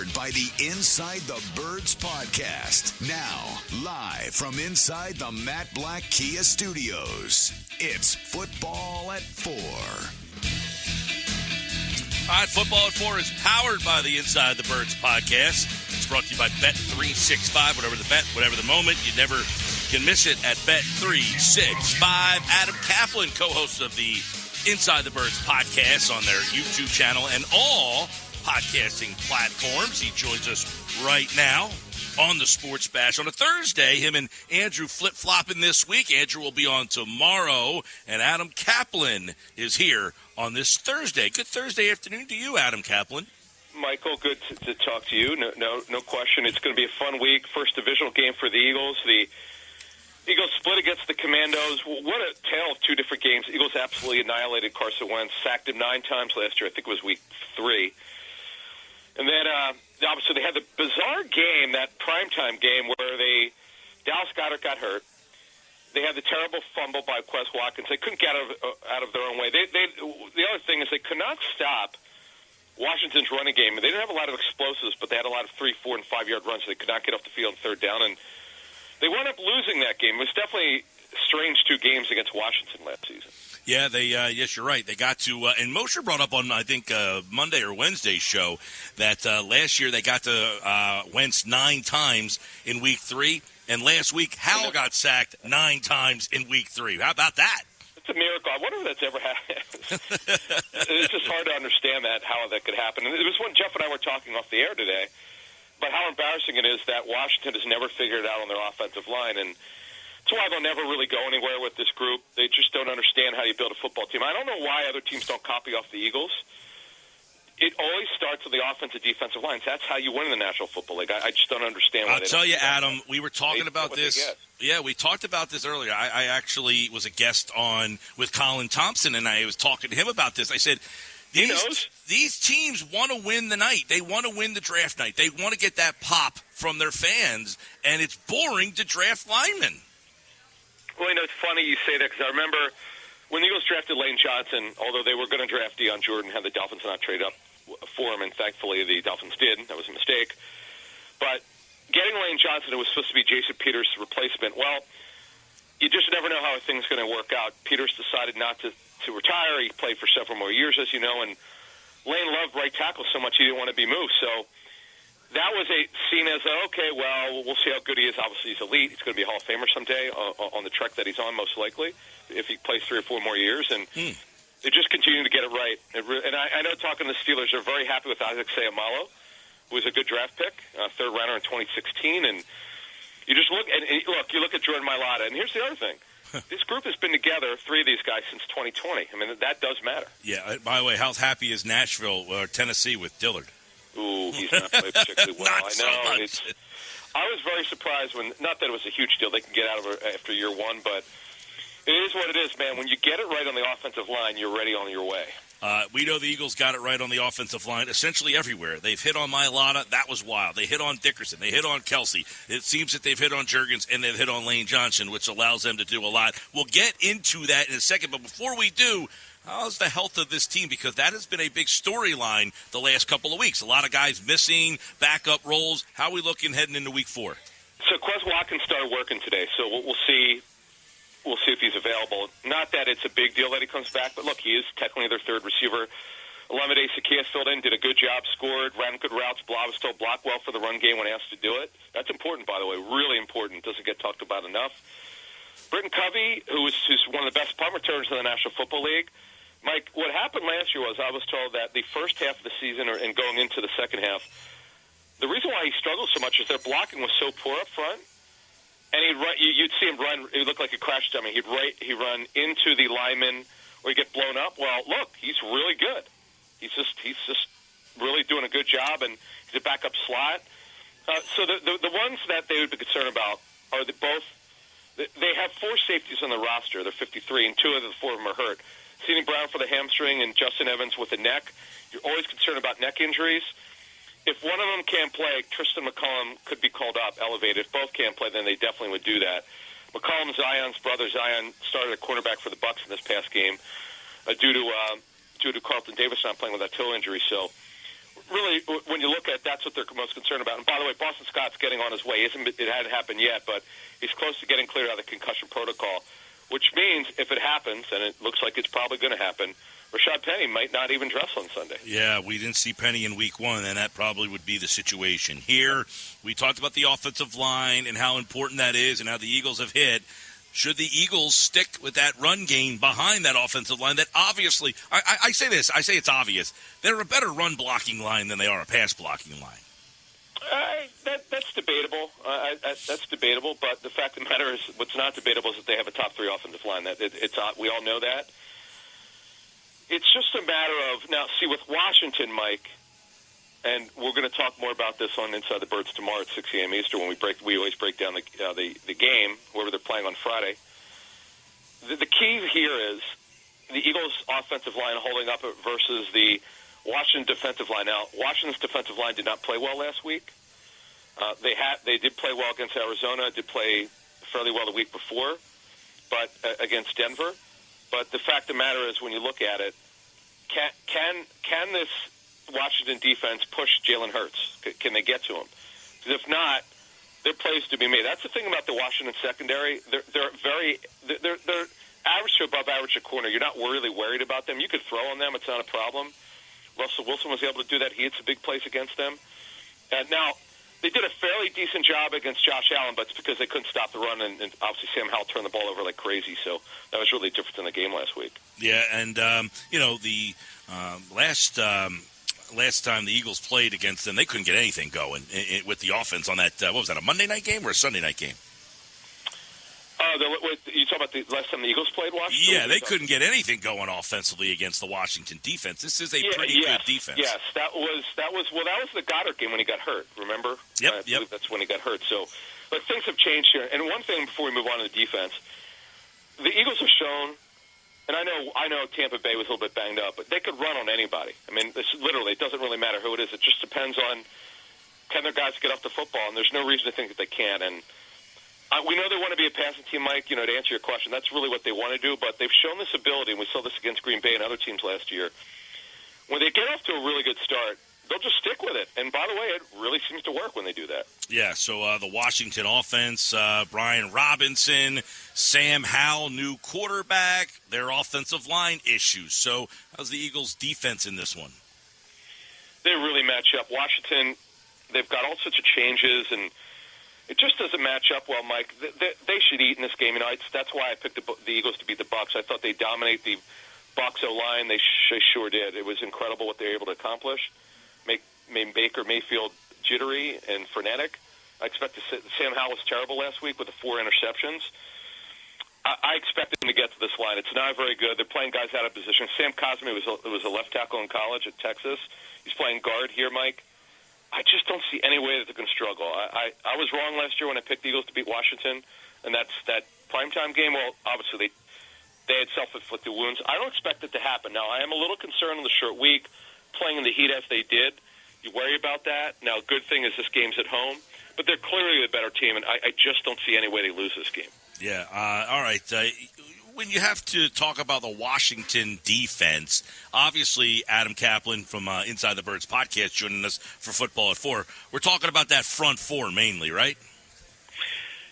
powered by the Inside the Birds podcast. Now, live from inside the Matt Black Kia Studios, it's Football at 4. All right, Football at 4 is powered by the Inside the Birds podcast. It's brought to you by Bet365. Whatever the bet, whatever the moment, you never can miss it at Bet365. Adam Caplan, co-host of the Inside the Birds podcast on their YouTube channel and all podcasting platforms. He joins us right now on the Sports Bash on a Thursday. Him and Andrew flip-flopping this week. Andrew will be on tomorrow, and Adam Caplan is here on this Thursday. Good Thursday afternoon to you, Adam Caplan. Michael, good to talk to you. No question. It's going to be a fun week. First divisional game for the Eagles. The Eagles split against the Commandos. What a tale of two different games. Eagles absolutely annihilated Carson Wentz, sacked him 9 times last year. I think it was week 3. And then, obviously, they had the bizarre game, that primetime game, where Dallas Goedert got hurt. They had the terrible fumble by Quez Watkins. They couldn't get out of their own way. The other thing is they could not stop Washington's running game. They didn't have a lot of explosives, but they had a lot of 3, 4, and 5-yard runs. They could not get off the field on third down, and they wound up losing that game. It was definitely strange 2 games against Washington last season. Yeah, yes, you're right. They got to, and Mosher brought up on, I think, Monday or Wednesday's show that last year they got to Wentz 9 times in week 3, and last week Howell got sacked 9 times in week 3. How about that? It's a miracle. I wonder if that's ever happened. It's just hard to understand how that could happen. And it was when Jeff and I were talking off the air today about how embarrassing it is that Washington has never figured it out on their offensive line, and that's why they'll never really go anywhere with this group. They just don't understand how you build a football team. I don't know why other teams don't copy off the Eagles. It always starts with the offensive defensive lines. That's how you win in the National Football League. I just don't understand why. I'll tell you, Adam, we were talking about this. Yeah, we talked about this earlier. I actually was a guest on with Colin Thompson, and I was talking to him about this. I said, these teams want to win the night. They want to win the draft night. They want to get that pop from their fans, and it's boring to draft linemen. Well, it's funny you say that because I remember when the Eagles drafted Lane Johnson, although they were going to draft Deion Jordan, had the Dolphins not traded up for him, and thankfully the Dolphins did. That was a mistake. But getting Lane Johnson, it was supposed to be Jason Peters' replacement. Well, you just never know how a thing's going to work out. Peters decided not to retire. He played for several more years, as you know, and Lane loved right tackle so much he didn't want to be moved. So that was seen as, okay, well, we'll see how good he is. Obviously, he's elite. He's going to be a Hall of Famer someday on the trek that he's on, most likely, if he plays 3 or 4 more years. And they just continue to get it right. And I know talking to the Steelers, they're very happy with Isaac Seumalo, who was a good draft pick, 3rd rounder in 2016. And you just look at Jordan Mailata. And here's the other thing. This group has been together, 3 of these guys, since 2020. I mean, that does matter. Yeah, by the way, how happy is Nashville or Tennessee with Dillard? Ooh, he's not played particularly well. Not so much. I was very surprised not that it was a huge deal. They can get out of it after year 1, but it is what it is, man. When you get it right on the offensive line, you're ready on your way. We know the Eagles got it right on the offensive line essentially everywhere. They've hit on Mailata. That was wild. They hit on Dickerson. They hit on Kelsey. It seems that they've hit on Juergens, and they've hit on Lane Johnson, which allows them to do a lot. We'll get into that in a second, but before we do, how's the health of this team? Because that has been a big storyline the last couple of weeks. A lot of guys missing, backup roles. How are we looking heading into week 4? So Quez Watkins started working today, so we'll see. We'll see if he's available. Not that it's a big deal that he comes back, but look, he is technically their 3rd receiver. Olamide Zaccheaus filled in, did a good job, scored, ran good routes. Was told block well for the run game when asked to do it. That's important, by the way, really important. Doesn't get talked about enough. Britton Covey, who's one of the best punt returners in the National Football League. Mike, what happened last year was I was told that the first half of the season and going into the second half, the reason why he struggled so much is their blocking was so poor up front. And you'd see him run. It looked like a crash dummy. He'd run into the lineman, or he'd get blown up. Well, look, he's really good. He's just really doing a good job, and he's a backup slot. So the ones that they would be concerned about are both. They have 4 safeties on the roster. They're 53, and 2 of the 4 of them are hurt. Sidney Brown for the hamstring, and Justin Evans with the neck. You're always concerned about neck injuries. If one of them can't play, Tristan McCollum could be called up, elevated. If both can't play, then they definitely would do that. McCollum, Zion's brother, Zion, started at cornerback for the Bucs in this past game due to Carlton Davis not playing with that toe injury. So really, when you look at it, that's what they're most concerned about. And by the way, Boston Scott's getting on his way. It hadn't happened yet, but he's close to getting cleared out of the concussion protocol, which means if it happens, and it looks like it's probably going to happen, Rashad Penny might not even dress on Sunday. Yeah, we didn't see Penny in week one, and that probably would be the situation. Here, we talked about the offensive line and how important that is and how the Eagles have hit. Should the Eagles stick with that run game behind that offensive line that obviously, I say this, I say it's obvious, they're a better run-blocking line than they are a pass-blocking line. That's debatable. That's debatable, but the fact of the matter is what's not debatable is that they have a top 3 offensive line. We all know that. It's just a matter of, now, see, with Washington, Mike, and we're going to talk more about this on Inside the Birds tomorrow at 6 a.m. Eastern when we always break down the game, whoever they're playing on Friday. The key here is the Eagles' offensive line holding up versus the Washington defensive line. Now, Washington's defensive line did not play well last week. They did play well against Arizona, did play fairly well the week before, but against Denver. But the fact of the matter is, when you look at it, can this Washington defense push Jalen Hurts? Can they get to him? Because if not, there are plays to be made. That's the thing about the Washington secondary. They're average to above average at corner. You're not really worried about them. You could throw on them; it's not a problem. Russell Wilson was able to do that. He hit some big plays against them. Now, they did a fairly decent job against Josh Allen, but it's because they couldn't stop the run, and obviously Sam Howell turned the ball over like crazy, so that was really different in the game last week. Yeah, and, the last time the Eagles played against them, they couldn't get anything going with the offense on that, what was that, a Monday night game or a Sunday night game? You talking about the last time the Eagles played Washington? Yeah, they couldn't get anything going offensively against the Washington defense. This is a pretty good defense. Yes, that was the Goddard game when he got hurt. Remember? Yep. That's when he got hurt. So, but things have changed here. And one thing before we move on to the defense, the Eagles have shown, and I know Tampa Bay was a little bit banged up, but they could run on anybody. I mean, literally, it doesn't really matter who it is. It just depends on can their guys get off the football, and there's no reason to think that they can't. And we know they want to be a passing team, Mike, to answer your question. That's really what they want to do, but they've shown this ability, and we saw this against Green Bay and other teams last year. When they get off to a really good start, they'll just stick with it. And by the way, it really seems to work when they do that. Yeah, so the Washington offense, Brian Robinson, Sam Howell, new quarterback, their offensive line issues. So how's the Eagles' defense in this one? They really match up. Washington, they've got all sorts of changes, and it just doesn't match up well, Mike. They should eat in this game. That's why I picked the Eagles to beat the Bucs. I thought they'd dominate the Bucs O-line. They sure did. It was incredible what they were able to accomplish. Made Baker Mayfield jittery and frenetic. I expect Sam Howell was terrible last week with the 4 interceptions. I expect them to get to this line. It's not very good. They're playing guys out of position. Sam Cosme was a left tackle in college at Texas. He's playing guard here, Mike. I just don't see any way that they're going to struggle. I was wrong last year when I picked the Eagles to beat Washington, and that's that primetime game. Well, obviously they had self-inflicted wounds. I don't expect it to happen. Now, I am a little concerned on the short week, playing in the heat as they did. You worry about that. Now, good thing is this game's at home, but they're clearly the better team, and I just don't see any way they lose this game. Yeah, all right. When you have to talk about the Washington defense, obviously Adam Caplan from Inside the Birds podcast joining us for Football at 4. We're talking about that front four mainly, right?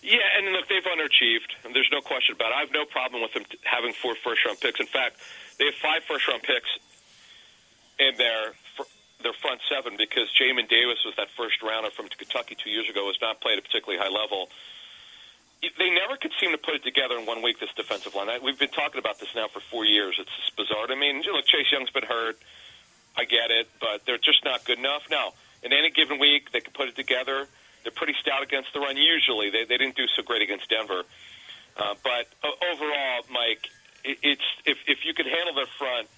Yeah, and look, they've underachieved. There's no question about it. I have no problem with them having 4 first-round picks. In fact, they have 5 first-round picks in their front 7 because Jamin Davis was that first-rounder from Kentucky 2 years ago, has not played at a particularly high level. They never could seem to put it together in 1 week, this defensive line. We've been talking about this now for 4 years. It's just bizarre to me. And, look, Chase Young's been hurt. I get it, but they're just not good enough. Now, in any given week, they can put it together. They're pretty stout against the run usually. They didn't do so great against Denver. But overall, Mike, it's if you can handle their front,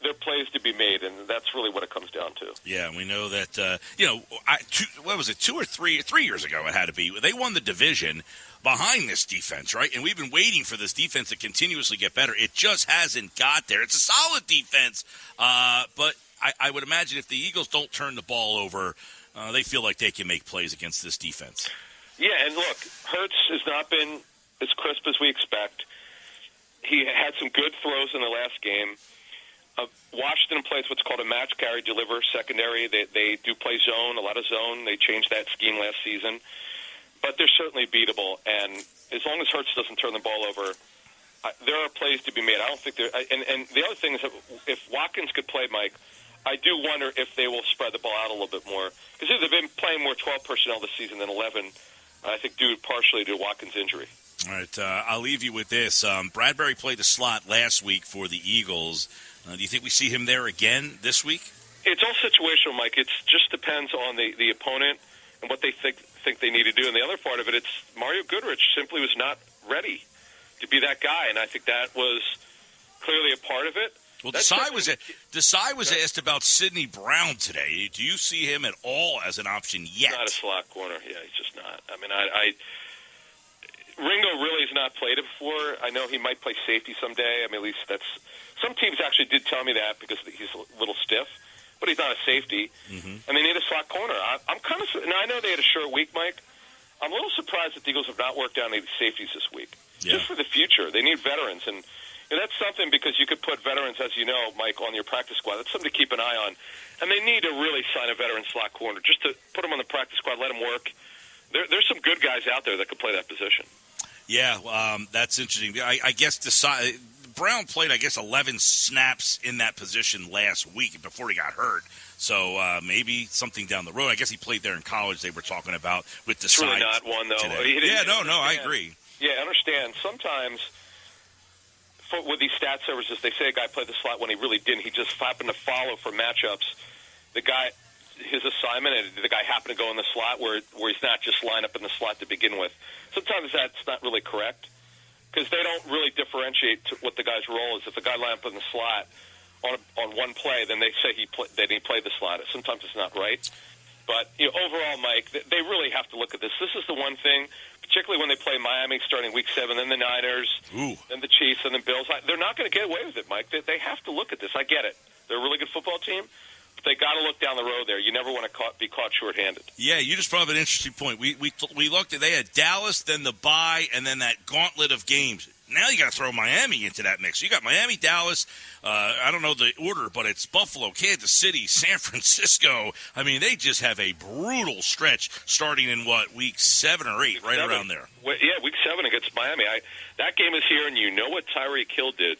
there are plays to be made, and that's really what it comes down to. Yeah, and we know that, 2 or 3 years ago it had to be, they won the division behind this defense, right? And we've been waiting for this defense to continuously get better. It just hasn't got there. It's a solid defense, but I would imagine if the Eagles don't turn the ball over, they feel like they can make plays against this defense. Yeah, and look, Hurts has not been as crisp as we expect. He had some good throws in the last game. Washington plays what's called a match, carry, deliver secondary. They do play zone, a lot of zone. They changed that scheme last season. But they're certainly beatable. And as long as Hurts doesn't turn the ball over, there are plays to be made. I don't think there. And the other thing is that if Watkins could play, Mike, I do wonder if they will spread the ball out a little bit more. Because they've been playing more 12 personnel this season than 11, I think, due partially to Watkins' injury. All right, I'll leave you with this. Bradbury played the slot last week for the Eagles. Do you think we see him there again this week? It's all situational, Mike. It just depends on the opponent and what they think they need to do. And the other part of it, it's Mario Goodrich simply was not ready to be that guy, and I think that was clearly a part of it. Well, Desai was asked about Sidney Brown today. Do you see him at all as an option yet? He's not a slot corner. Yeah, he's just not. I mean, Ringo really has not played it before. I know he might play safety someday. I mean, at least that's some teams actually did tell me that because he's a little stiff, but he's not a safety, and they need a slot corner. I'm kind of now. I know they had a short week, Mike. I'm a little surprised that the Eagles have not worked out any safeties this week. Yeah. Just for the future, they need veterans, and that's something because you could put veterans, as you know, Mike, on your practice squad. That's something to keep an eye on, and they need to really sign a veteran slot corner just to put them on the practice squad, let them work. There's some good guys out there that could play that position. Yeah, that's interesting. I guess Brown played, 11 snaps in that position last week before he got hurt. So maybe something down the road. I guess he played there in college. They were talking about with the It's really not one, though. I agree. Yeah, I understand. Sometimes with these stat services, they say a guy played the slot when he really didn't. He just happened to follow for matchups. The guy, his assignment, and the guy happened to go in the slot where he's not just lined up in the slot to begin with. Sometimes that's not really correct because they don't really differentiate what the guy's role is. If the guy lined up in the slot on one play, then they say he played the slot. Sometimes it's not right. But overall, Mike, they really have to look at this. This is the one thing, particularly when they play Miami starting Week 7, then the Niners, then the Chiefs, and the Bills. They're not going to get away with it, Mike. They have to look at this. I get it. They're a really good football team. But they got to look down the road there. You never want to be caught short-handed. Yeah, you just brought up an interesting point. We looked at, they had Dallas, then the bye, and then that gauntlet of games. Now you got to throw Miami into that mix. You got Miami, Dallas. I don't know the order, but it's Buffalo, Kansas City, San Francisco. I mean, they just have a brutal stretch starting in week 7 or 8, right around there. Yeah, week 7 against Miami. That game is here, and you know what Tyreek Hill did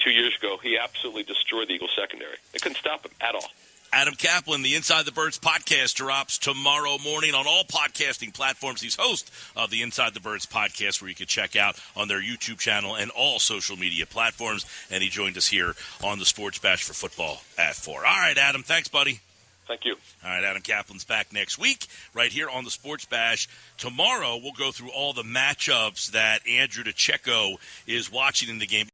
2 years ago. He absolutely destroyed the Eagles secondary. They couldn't stop him at all. Adam Caplan, the Inside the Birds podcast, drops tomorrow morning on all podcasting platforms. He's host of the Inside the Birds podcast, where you can check out on their YouTube channel and all social media platforms. And he joined us here on the Sports Bash for Football at 4. All right, Adam. Thanks, buddy. Thank you. All right, Adam Caplan's back next week right here on the Sports Bash. Tomorrow, we'll go through all the matchups that Andrew DeCecco is watching in the game.